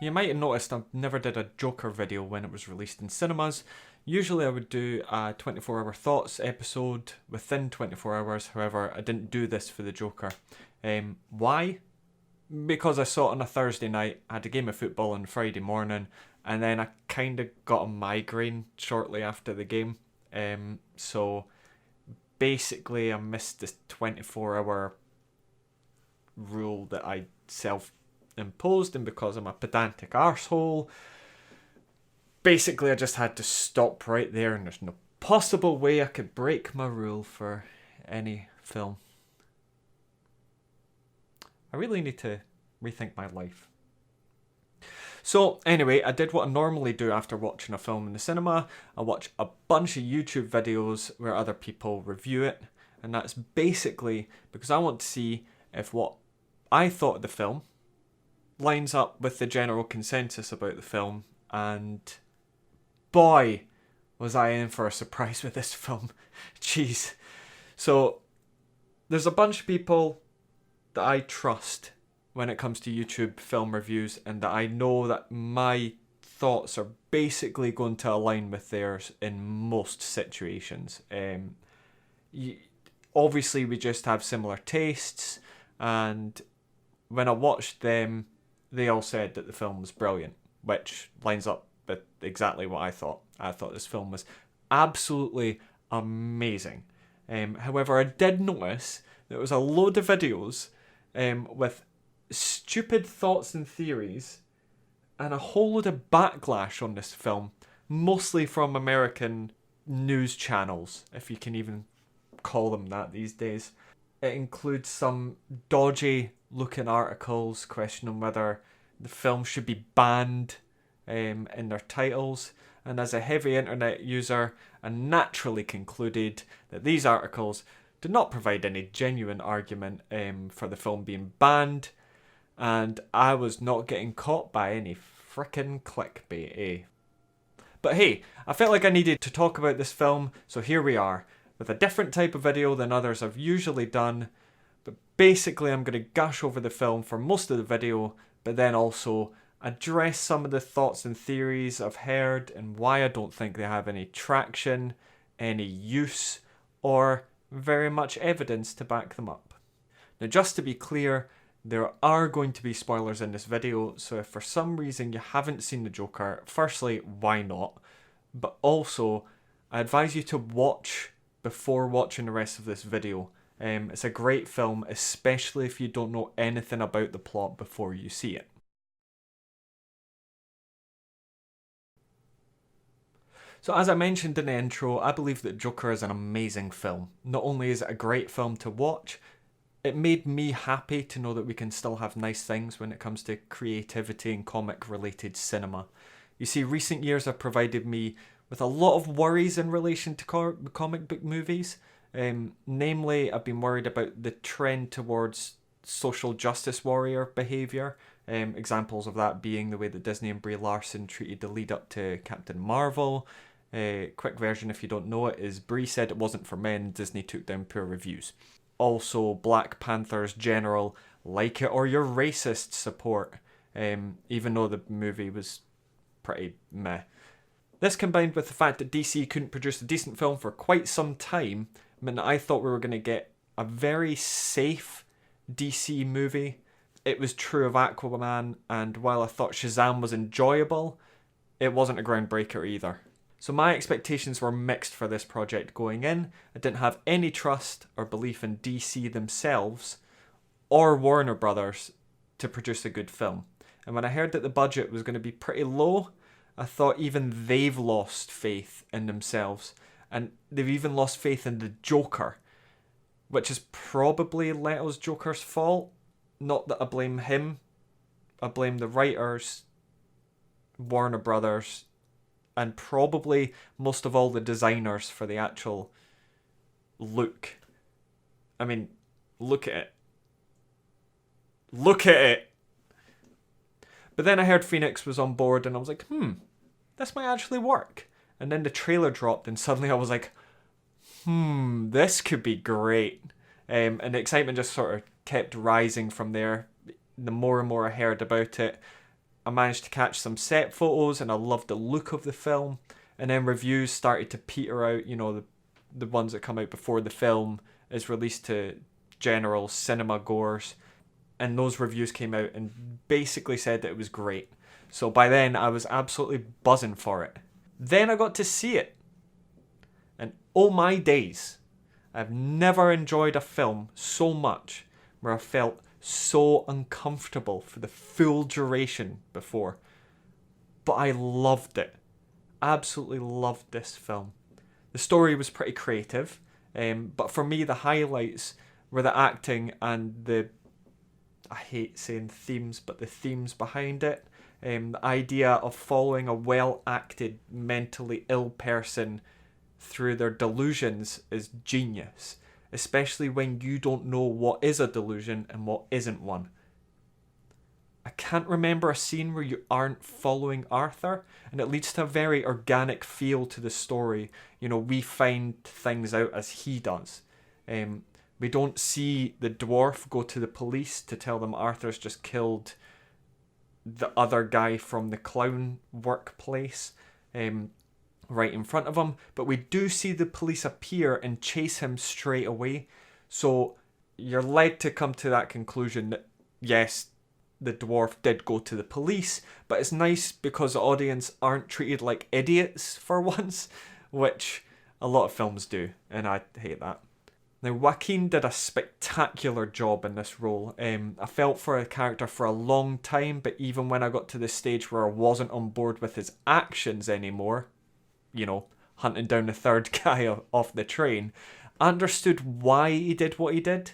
You might have noticed I never did a Joker video when it was released in cinemas. Usually I would do a 24-hour thoughts episode within 24 hours, however I didn't do this for the Joker. Why? Because I saw it on a Thursday night, I had a game of football on Friday morning, and then I kind of got a migraine shortly after the game. So basically I missed this 24-hour rule that I self-imposed, and because I'm a pedantic arsehole, basically I just had to stop right there, and there's no possible way I could break my rule for any film. I really need to rethink my life. So anyway, I did what I normally do after watching a film in the cinema. I watch a bunch of YouTube videos where other people review it, and that's basically because I want to see if what I thought of the film lines up with the general consensus about the film, and boy, was I in for a surprise with this film. Jeez. So there's a bunch of people that I trust when it comes to YouTube film reviews, and that I know that my thoughts are basically going to align with theirs in most situations. Obviously we just have similar tastes, and when I watched them, they all said that the film was brilliant, which lines up with exactly what I thought. I thought this film was absolutely amazing. However, I did notice there was a load of videos with stupid thoughts and theories and a whole load of backlash on this film, mostly from American news channels, if you can even call them that these days. It includes some dodgy looking articles questioning whether the film should be banned in their titles, and as a heavy internet user, I naturally concluded that these articles do not provide any genuine argument for the film being banned, and I was not getting caught by any frickin' clickbait, eh? But hey, I felt like I needed to talk about this film, so here we are, with a different type of video than others I've usually done. But basically I'm going to gush over the film for most of the video, but then also address some of the thoughts and theories I've heard and why I don't think they have any traction, any use, or very much evidence to back them up. Now, just to be clear, there are going to be spoilers in this video, so if for some reason you haven't seen the Joker, firstly, why not? But also, I advise you to watch before watching the rest of this video. It's a great film, especially if you don't know anything about the plot before you see it. So as I mentioned in the intro, I believe that Joker is an amazing film. Not only is it a great film to watch, it made me happy to know that we can still have nice things when it comes to creativity and comic-related cinema. You see, recent years have provided me with a lot of worries in relation to comic book movies. Namely, I've been worried about the trend towards social justice warrior behaviour. Examples of that being the way that Disney and Brie Larson treated the lead up to Captain Marvel. Quick version, if you don't know it, is Brie said it wasn't for men, Disney took down poor reviews. Also, Black Panther's general like it or you're racist support, even though the movie was pretty meh. This combined with the fact that DC couldn't produce a decent film for quite some time meant that I thought we were going to get a very safe DC movie. It was true of Aquaman, and while I thought Shazam was enjoyable, it wasn't a groundbreaker either. So my expectations were mixed for this project going in. I didn't have any trust or belief in DC themselves or Warner Brothers to produce a good film. And when I heard that the budget was going to be pretty low, I thought even they've lost faith in themselves. And they've even lost faith in the Joker, which is probably Leto's Joker's fault. Not that I blame him. I blame the writers, Warner Brothers, and probably most of all the designers for the actual look. I mean, look at it. Look at it! But then I heard Phoenix was on board and I was like, this might actually work. And then the trailer dropped and suddenly I was like, this could be great. And the excitement just sort of kept rising from there. The more and more I heard about it, I managed to catch some set photos and I loved the look of the film. And then reviews started to peter out, you know, the ones that come out before the film is released to general cinema goers. And those reviews came out and basically said that it was great. So by then I was absolutely buzzing for it. Then I got to see it. And oh my days, I've never enjoyed a film so much where I felt so uncomfortable for the full duration before. But I loved it. Absolutely loved this film. The story was pretty creative, but for me the highlights were the acting and I hate saying themes, but the themes behind it. The idea of following a well-acted, mentally ill person through their delusions is genius, especially when you don't know what is a delusion and what isn't one. I can't remember a scene where you aren't following Arthur, and it leads to a very organic feel to the story. You know, we find things out as he does. We don't see the dwarf go to the police to tell them Arthur's just killed the other guy from the clown workplace right in front of him, but we do see the police appear and chase him straight away. So you're led to come to that conclusion that yes, the dwarf did go to the police, but it's nice because the audience aren't treated like idiots for once, which a lot of films do, and I hate that. Now, Joaquin did a spectacular job in this role. I felt for a character for a long time, but even when I got to the stage where I wasn't on board with his actions anymore, you know, hunting down the third guy off the train, I understood why he did what he did.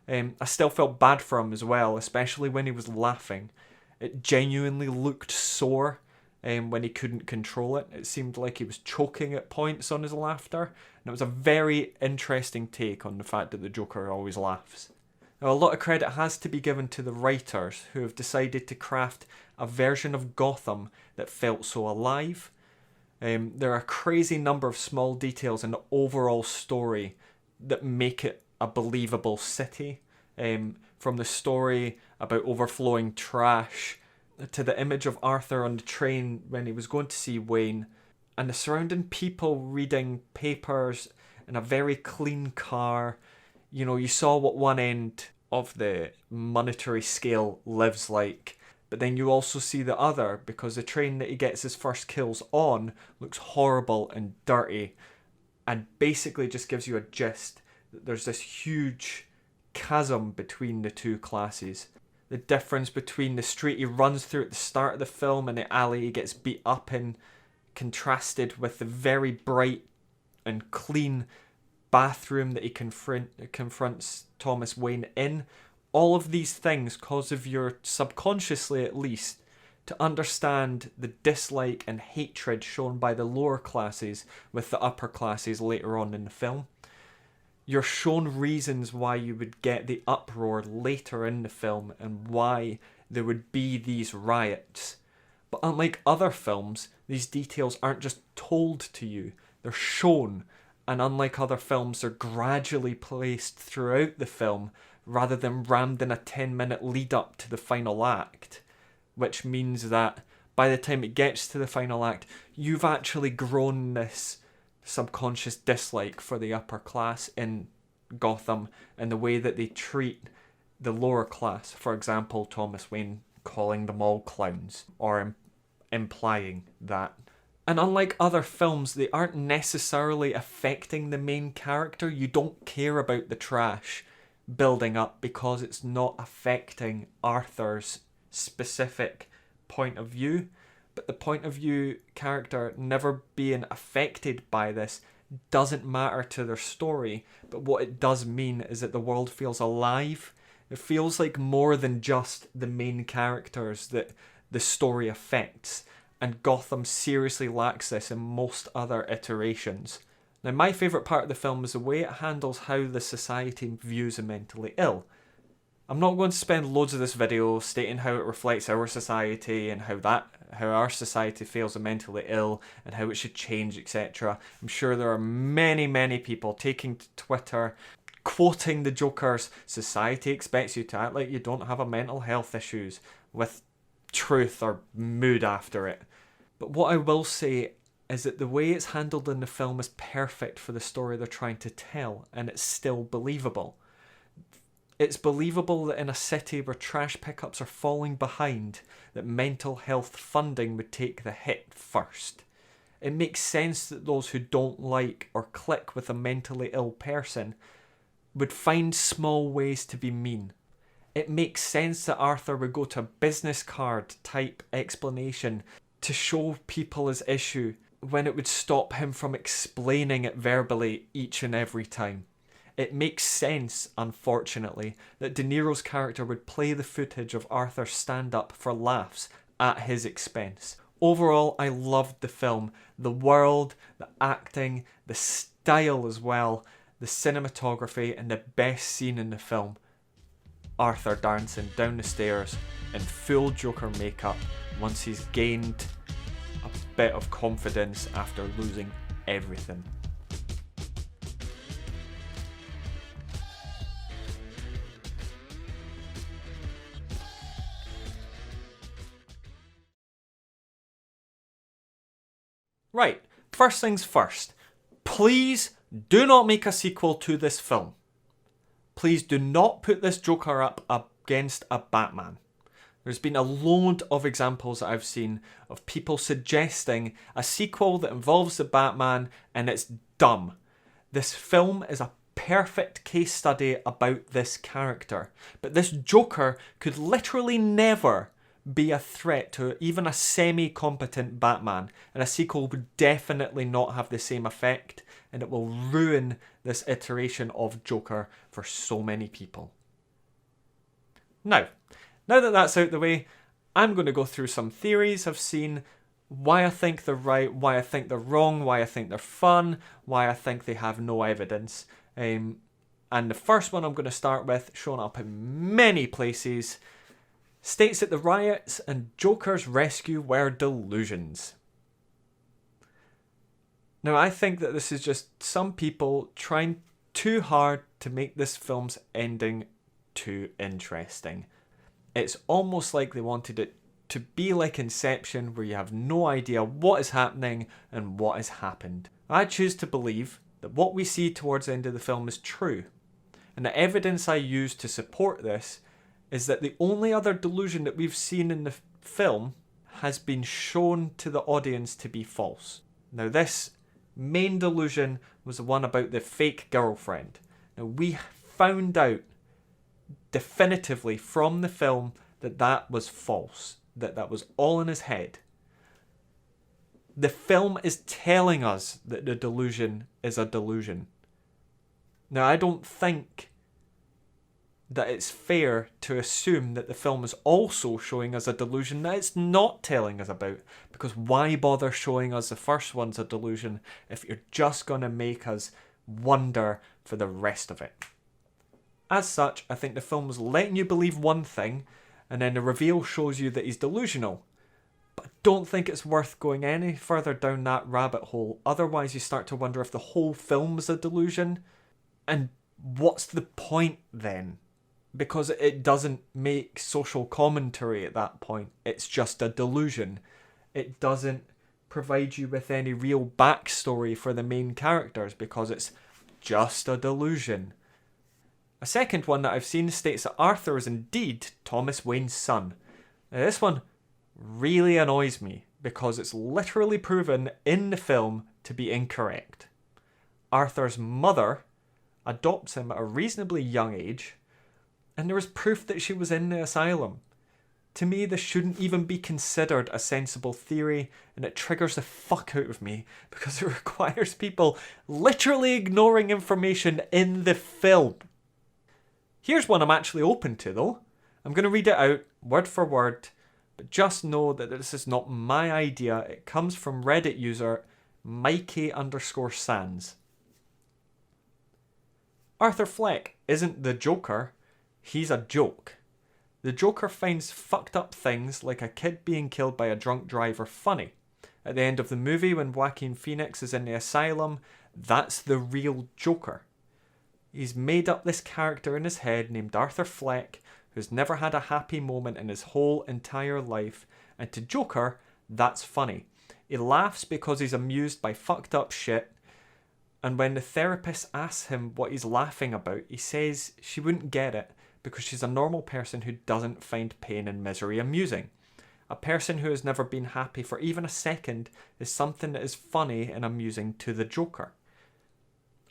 I still felt bad for him as well, especially when he was laughing. It genuinely looked sore when he couldn't control it. It seemed like he was choking at points on his laughter. And it was a very interesting take on the fact that the Joker always laughs. Now, a lot of credit has to be given to the writers who have decided to craft a version of Gotham that felt so alive. There are a crazy number of small details in the overall story that make it a believable city. From the story about overflowing trash to the image of Arthur on the train when he was going to see Wayne, and the surrounding people reading papers in a very clean car. You know, you saw what one end of the monetary scale lives like, but then you also see the other, because the train that he gets his first kills on looks horrible and dirty, and basically just gives you a gist that there's this huge chasm between the two classes. The difference between the street he runs through at the start of the film and the alley he gets beat up in, contrasted with the very bright and clean bathroom that he confronts Thomas Wayne in. All of these things cause of you subconsciously at least to understand the dislike and hatred shown by the lower classes with the upper classes later on in the film. You're shown reasons why you would get the uproar later in the film and why there would be these riots. But unlike other films, these details aren't just told to you, they're shown. And unlike other films, they're gradually placed throughout the film rather than rammed in a 10-minute lead up to the final act. Which means that by the time it gets to the final act, you've actually grown this subconscious dislike for the upper class in Gotham and the way that they treat the lower class. For example, Thomas Wayne calling them all clowns, or implying that. And unlike other films, they aren't necessarily affecting the main character. You don't care about the trash building up because it's not affecting Arthur's specific point of view. But the point of view character never being affected by this doesn't matter to their story. But what it does mean is that the world feels alive. It feels like more than just the main characters that the story affects. And Gotham seriously lacks this in most other iterations. Now, my favourite part of the film is the way it handles how the society views the mentally ill. I'm not going to spend loads of this video stating how it reflects our society and how our society feels the mentally ill and how it should change, etc. I'm sure there are many people taking to Twitter, quoting the Joker's "Society expects you to act like you don't have a mental health issues," with truth or mood after it. But what I will say is that the way it's handled in the film is perfect for the story they're trying to tell, and it's still believable. It's believable that in a city where trash pickups are falling behind, that mental health funding would take the hit first. It makes sense that those who don't like or click with a mentally ill person would find small ways to be mean. It makes sense that Arthur would go to a business card type explanation to show people his issue when it would stop him from explaining it verbally each and every time. It makes sense, unfortunately, that De Niro's character would play the footage of Arthur's stand-up for laughs at his expense. Overall, I loved the film. The world, the acting, the style as well, the cinematography, and the best scene in the film. Arthur dancing down the stairs in full Joker makeup once he's gained a bit of confidence after losing everything. Right, first things first. Please do not make a sequel to this film. Please do not put this Joker up against a Batman. There's been a load of examples that I've seen of people suggesting a sequel that involves the Batman, and it's dumb. This film is a perfect case study about this character, but this Joker could literally never be a threat to even a semi-competent Batman, and a sequel would definitely not have the same effect, and it will ruin this iteration of Joker for so many people. Now that that's out the way, I'm going to go through some theories I've seen, why I think they're right, why I think they're wrong, why I think they're fun, why I think they have no evidence. And the first one I'm going to start with, showing up in many places, states that the riots and Joker's rescue were delusions. Now, I think that this is just some people trying too hard to make this film's ending too interesting. It's almost like they wanted it to be like Inception, where you have no idea what is happening and what has happened. I choose to believe that what we see towards the end of the film is true, and the evidence I use to support this is that the only other delusion that we've seen in the film has been shown to the audience to be false. Now, this main delusion was the one about the fake girlfriend. Now, we found out definitively from the film that that was false, that was all in his head. The film is telling us that the delusion is a delusion. Now, I don't think that it's fair to assume that the film is also showing us a delusion that it's not telling us about, because why bother showing us the first one's a delusion if you're just going to make us wonder for the rest of it? As such, I think the film was letting you believe one thing, and then the reveal shows you that he's delusional. But I don't think it's worth going any further down that rabbit hole, otherwise you start to wonder if the whole film's a delusion, and what's the point then? Because it doesn't make social commentary at that point. It's just a delusion. It doesn't provide you with any real backstory for the main characters, because it's just a delusion. A second one that I've seen states that Arthur is indeed Thomas Wayne's son. Now, this one really annoys me, because it's literally proven in the film to be incorrect. Arthur's mother adopts him at a reasonably young age, and there is proof that she was in the asylum. To me, this shouldn't even be considered a sensible theory, and it triggers the fuck out of me, because it requires people literally ignoring information in the film. Here's one I'm actually open to, though. I'm going to read it out, word for word, but just know that this is not my idea. It comes from Reddit user Mikey_Sans. Arthur Fleck isn't the Joker. He's a joke. The Joker finds fucked up things like a kid being killed by a drunk driver funny. At the end of the movie, when Joaquin Phoenix is in the asylum, that's the real Joker. He's made up this character in his head named Arthur Fleck, who's never had a happy moment in his whole entire life, and to Joker, that's funny. He laughs because he's amused by fucked up shit, and when the therapist asks him what he's laughing about, he says she wouldn't get it because she's a normal person who doesn't find pain and misery amusing. A person who has never been happy for even a second is something that is funny and amusing to the Joker.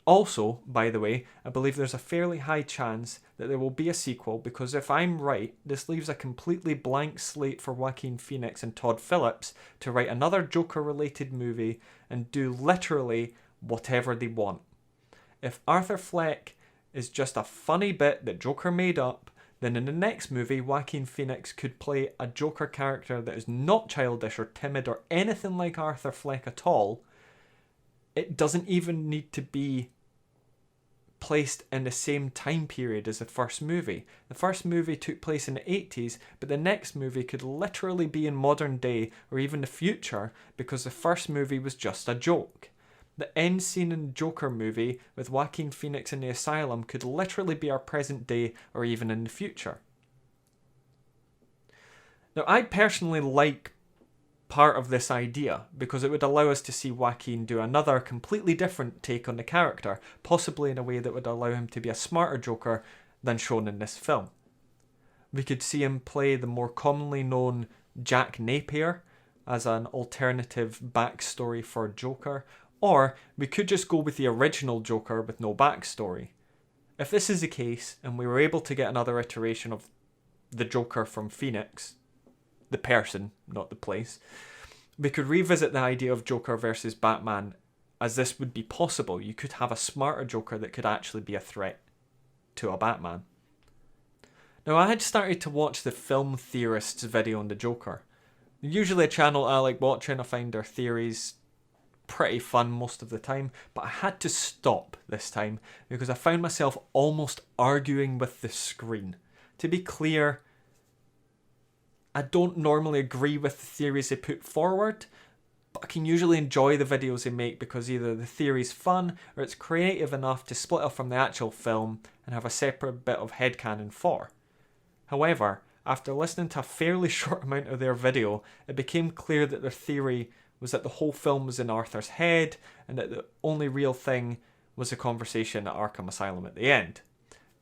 Also, by the way, I believe there's a fairly high chance that there will be a sequel, because if I'm right, this leaves a completely blank slate for Joaquin Phoenix and Todd Phillips to write another Joker-related movie and do literally whatever they want. If Arthur Fleck is just a funny bit that Joker made up, then in the next movie, Joaquin Phoenix could play a Joker character that is not childish or timid or anything like Arthur Fleck at all. It doesn't even need to be placed in the same time period as the first movie. The first movie took place in the 80s, but the next movie could literally be in modern day or even the future, because the first movie was just a joke. The end scene in the Joker movie with Joaquin Phoenix in the asylum could literally be our present day or even in the future. Now, I personally like part of this idea because it would allow us to see Joaquin do another completely different take on the character, possibly in a way that would allow him to be a smarter Joker than shown in this film. We could see him play the more commonly known Jack Napier as an alternative backstory for Joker, or we could just go with the original Joker with no backstory. If this is the case, and we were able to get another iteration of the Joker from Phoenix, the person, not the place, we could revisit the idea of Joker versus Batman, as this would be possible. You could have a smarter Joker that could actually be a threat to a Batman. Now, I had started to watch the Film Theorists video on the Joker. Usually a channel I like watching. I find their theories pretty fun most of the time, but I had to stop this time because I found myself almost arguing with the screen. To be clear, I don't normally agree with the theories they put forward, but I can usually enjoy the videos they make because either the theory's fun or it's creative enough to split off from the actual film and have a separate bit of headcanon for. However, after listening to a fairly short amount of their video, it became clear that their theory was that the whole film was in Arthur's head and that the only real thing was the conversation at Arkham Asylum at the end.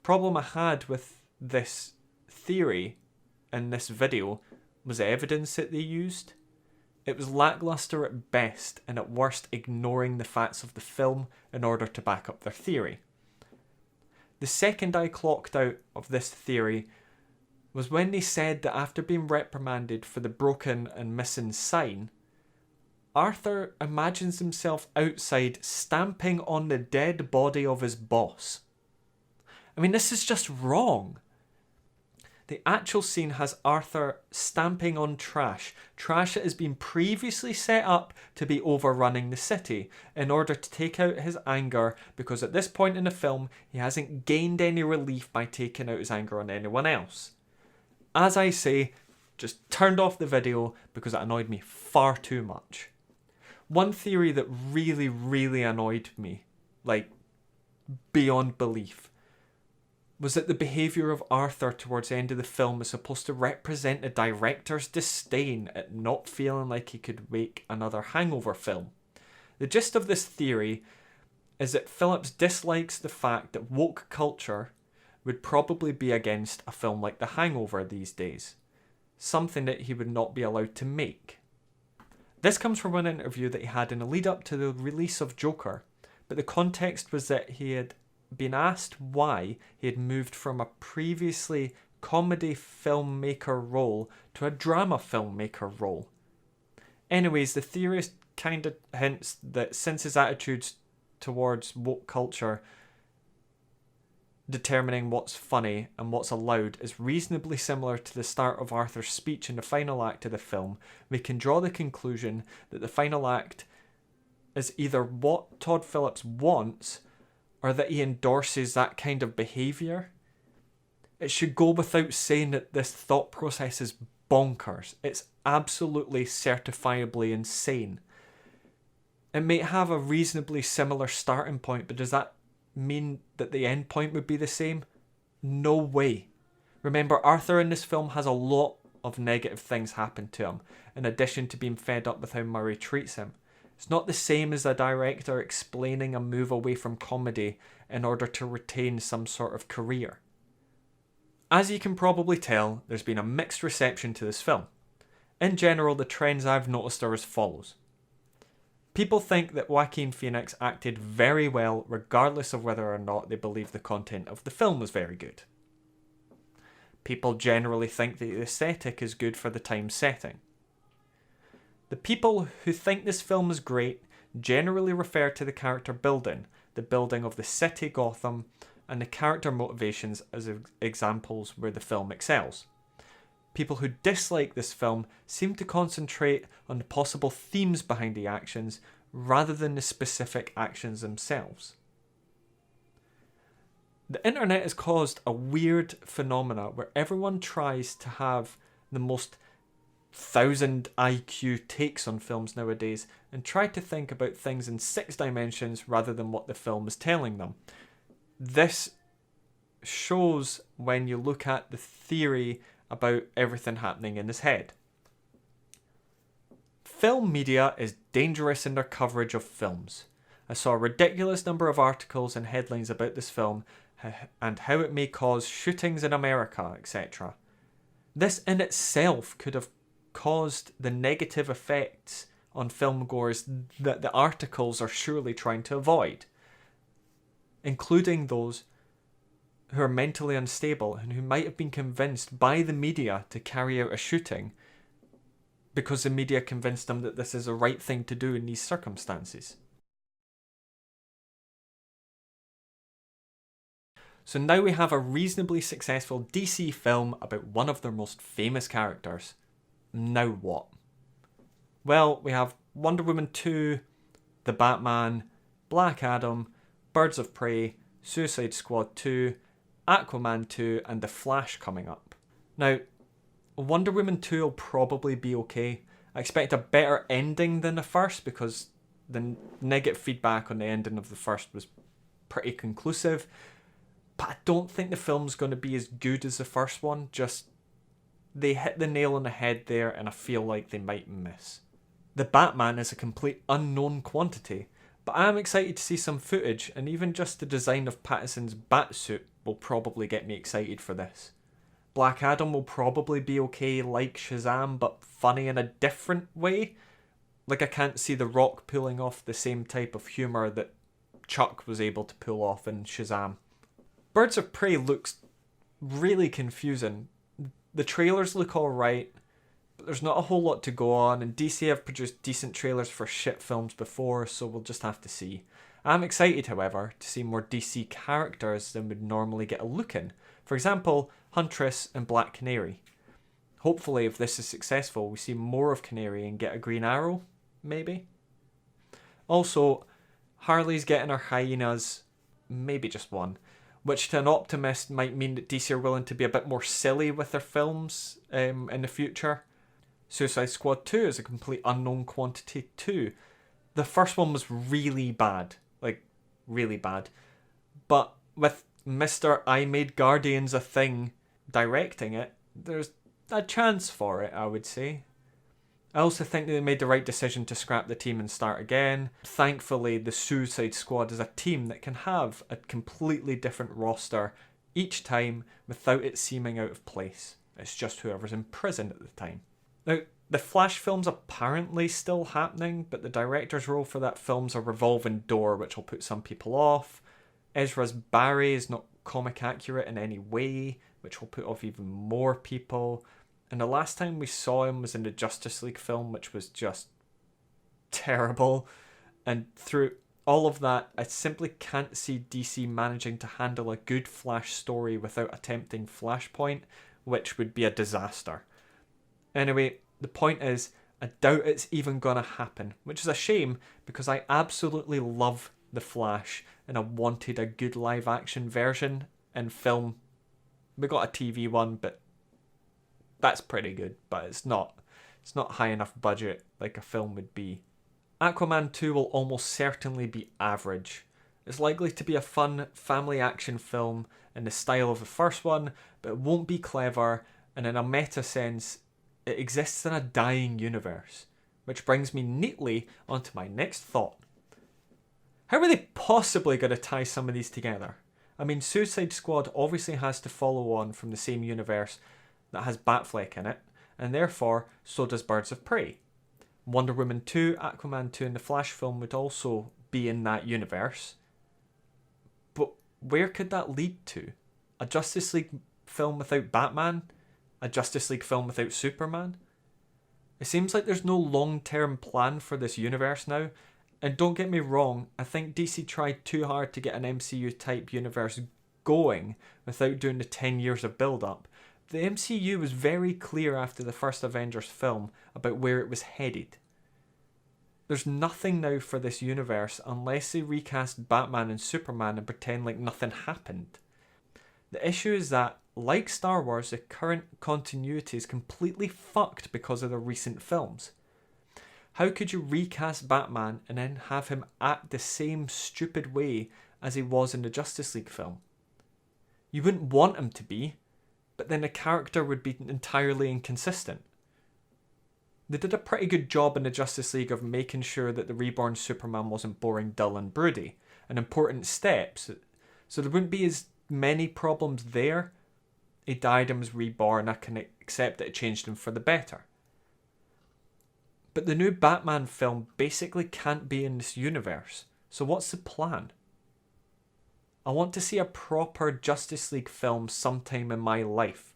Problem I had with this theory in this video was the evidence that they used. It was lackluster at best and at worst ignoring the facts of the film in order to back up their theory. The second I clocked out of this theory was when they said that after being reprimanded for the broken and missing sign, Arthur imagines himself outside stamping on the dead body of his boss. I mean, this is just wrong. The actual scene has Arthur stamping on trash that has been previously set up to be overrunning the city in order to take out his anger, because at this point in the film he hasn't gained any relief by taking out his anger on anyone else. As I say, just turned off the video because it annoyed me far too much. One theory that really, really annoyed me, like beyond belief, was that the behaviour of Arthur towards the end of the film is supposed to represent the director's disdain at not feeling like he could make another Hangover film. The gist of this theory is that Phillips dislikes the fact that woke culture would probably be against a film like The Hangover these days, something that he would not be allowed to make. This comes from an interview that he had in the lead up to the release of Joker, but the context was that he had been asked why he had moved from a previously comedy filmmaker role to a drama filmmaker role. Anyways, the theorist kind of hints that since his attitudes towards woke culture determining what's funny and what's allowed is reasonably similar to the start of Arthur's speech in the final act of the film, we can draw the conclusion that the final act is either what Todd Phillips wants or that he endorses that kind of behaviour. It should go without saying that this thought process is bonkers. It's absolutely certifiably insane. It may have a reasonably similar starting point, but does that mean that the end point would be the same? No way. Remember, Arthur in this film has a lot of negative things happen to him, in addition to being fed up with how Murray treats him. It's not the same as a director explaining a move away from comedy in order to retain some sort of career. As you can probably tell, there's been a mixed reception to this film. In general, the trends I've noticed are as follows. People think that Joaquin Phoenix acted very well regardless of whether or not they believe the content of the film was very good. People generally think that the aesthetic is good for the time setting. The people who think this film is great generally refer to the character building, the building of the city Gotham, and the character motivations as examples where the film excels. People who dislike this film seem to concentrate on the possible themes behind the actions rather than the specific actions themselves. The internet has caused a weird phenomena where everyone tries to have the most 1000 IQ takes on films nowadays and try to think about things in 6 dimensions rather than what the film is telling them. This shows when you look at the theory about everything happening in his head. Film media is dangerous in their coverage of films. I saw a ridiculous number of articles and headlines about this film and how it may cause shootings in America, etc. This in itself could have caused the negative effects on filmgoers that the articles are surely trying to avoid, including those who are mentally unstable and who might have been convinced by the media to carry out a shooting because the media convinced them that this is the right thing to do in these circumstances. So now we have a reasonably successful DC film about one of their most famous characters. Now what? Well, we have Wonder Woman 2, The Batman, Black Adam, Birds of Prey, Suicide Squad 2, Aquaman 2 and The Flash coming up. Now, Wonder Woman 2 will probably be okay. I expect a better ending than the first because the negative feedback on the ending of the first was pretty conclusive. But I don't think the film's going to be as good as the first one. Just, they hit the nail on the head there and I feel like they might miss. The Batman is a complete unknown quantity, but I am excited to see some footage, and even just the design of Pattinson's batsuit will probably get me excited for this. Black Adam will probably be okay like Shazam, but funny in a different way. Like I can't see The Rock pulling off the same type of humour that Chuck was able to pull off in Shazam. Birds of Prey looks really confusing. The trailers look alright, but there's not a whole lot to go on, and DC have produced decent trailers for shit films before, so we'll just have to see. I'm excited, however, to see more DC characters than would normally get a look in. For example, Huntress and Black Canary. Hopefully, if this is successful, we see more of Canary and get a Green Arrow, maybe? Also, Harley's getting her hyenas, maybe just one, which to an optimist might mean that DC are willing to be a bit more silly with their films in the future. Suicide Squad 2 is a complete unknown quantity too. The first one was really bad. Like, really bad. But with Mr. I Made Guardians a Thing directing it, there's a chance for it, I would say. I also think they made the right decision to scrap the team and start again. Thankfully, the Suicide Squad is a team that can have a completely different roster each time without it seeming out of place. It's just whoever's in prison at the time. Now, the Flash film's apparently still happening, but the director's role for that film's a revolving door, which will put some people off. Ezra's Barry is not comic accurate in any way, which will put off even more people. And the last time we saw him was in the Justice League film, which was just terrible. And through all of that, I simply can't see DC managing to handle a good Flash story without attempting Flashpoint, which would be a disaster. Anyway, the point is, I doubt it's even gonna happen, which is a shame because I absolutely love The Flash and I wanted a good live action version in film. We got a TV one, but that's pretty good, but it's not high enough budget like a film would be. Aquaman 2 will almost certainly be average. It's likely to be a fun family action film in the style of the first one, but it won't be clever, and in a meta sense, it exists in a dying universe. Which brings me neatly onto my next thought. How are they possibly going to tie some of these together? I mean, Suicide Squad obviously has to follow on from the same universe that has Fleck in it, and therefore so does Birds of Prey. Wonder Woman 2, Aquaman 2 and the Flash film would also be in that universe. But where could that lead to? A Justice League film without Batman? A Justice League film without Superman? It seems like there's no long-term plan for this universe now. And don't get me wrong, I think DC tried too hard to get an MCU-type universe going without doing the 10 years of build-up. The MCU was very clear after the first Avengers film about where it was headed. There's nothing now for this universe unless they recast Batman and Superman and pretend like nothing happened. The issue is that, like Star Wars, the current continuity is completely fucked because of the recent films. How could you recast Batman and then have him act the same stupid way as he was in the Justice League film? You wouldn't want him to be, but then the character would be entirely inconsistent. They did a pretty good job in the Justice League of making sure that the reborn Superman wasn't boring, dull and broody, and important steps, so there wouldn't be as many problems there. He died and was reborn, I can accept that it changed him for the better. But the new Batman film basically can't be in this universe, so what's the plan? I want to see a proper Justice League film sometime in my life.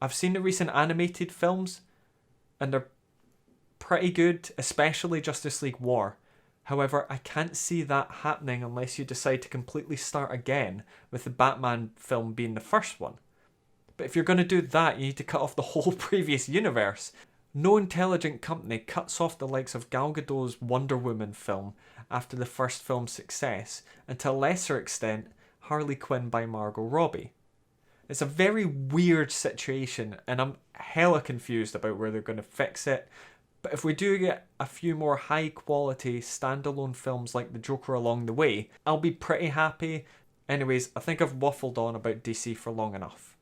I've seen the recent animated films, and they're pretty good, especially Justice League War. However, I can't see that happening unless you decide to completely start again, with the Batman film being the first one. But if you're going to do that, you need to cut off the whole previous universe. No intelligent company cuts off the likes of Gal Gadot's Wonder Woman film after the first film's success, and to a lesser extent, Harley Quinn by Margot Robbie. It's a very weird situation, and I'm hella confused about where they're going to fix it. But if we do get a few more high quality standalone films like The Joker along the way, I'll be pretty happy. Anyways, I think I've waffled on about DC for long enough.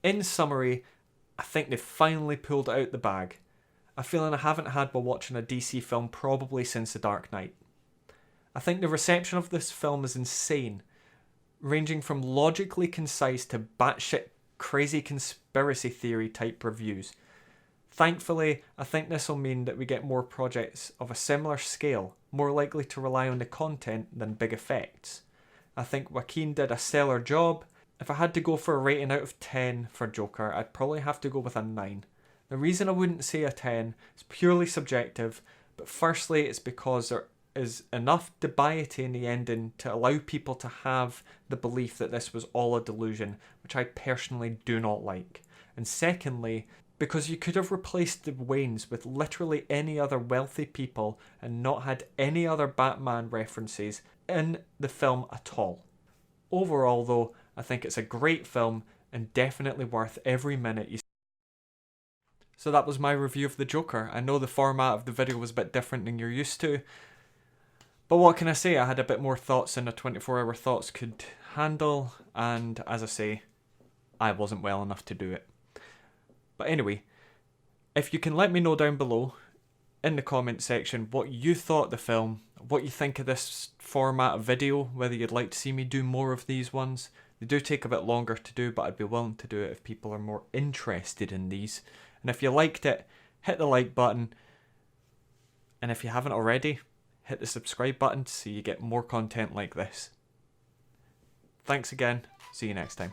In summary, I think they've finally pulled it out the bag. A feeling I haven't had while watching a DC film probably since The Dark Knight. I think the reception of this film is insane, ranging from logically concise to batshit crazy conspiracy theory type reviews. Thankfully, I think this will mean that we get more projects of a similar scale, more likely to rely on the content than big effects. I think Joaquin did a stellar job. If I had to go for a rating out of 10 for Joker, I'd probably have to go with a 9. The reason I wouldn't say a 10 is purely subjective, but firstly it's because there is enough dubiety in the ending to allow people to have the belief that this was all a delusion, which I personally do not like. And secondly, because you could have replaced the Waynes with literally any other wealthy people and not had any other Batman references in the film at all. Overall though, I think it's a great film and definitely worth every minute you. So that was my review of The Joker. I know the format of the video was a bit different than you're used to, but what can I say? I had a bit more thoughts than a 24-hour thoughts could handle, and as I say, I wasn't well enough to do it. But anyway, if you can let me know down below in the comment section what you thought of the film, what you think of this format of video, whether you'd like to see me do more of these ones. They do take a bit longer to do, but I'd be willing to do it if people are more interested in these. And if you liked it, hit the like button. And if you haven't already, hit the subscribe button so you get more content like this. Thanks again. See you next time.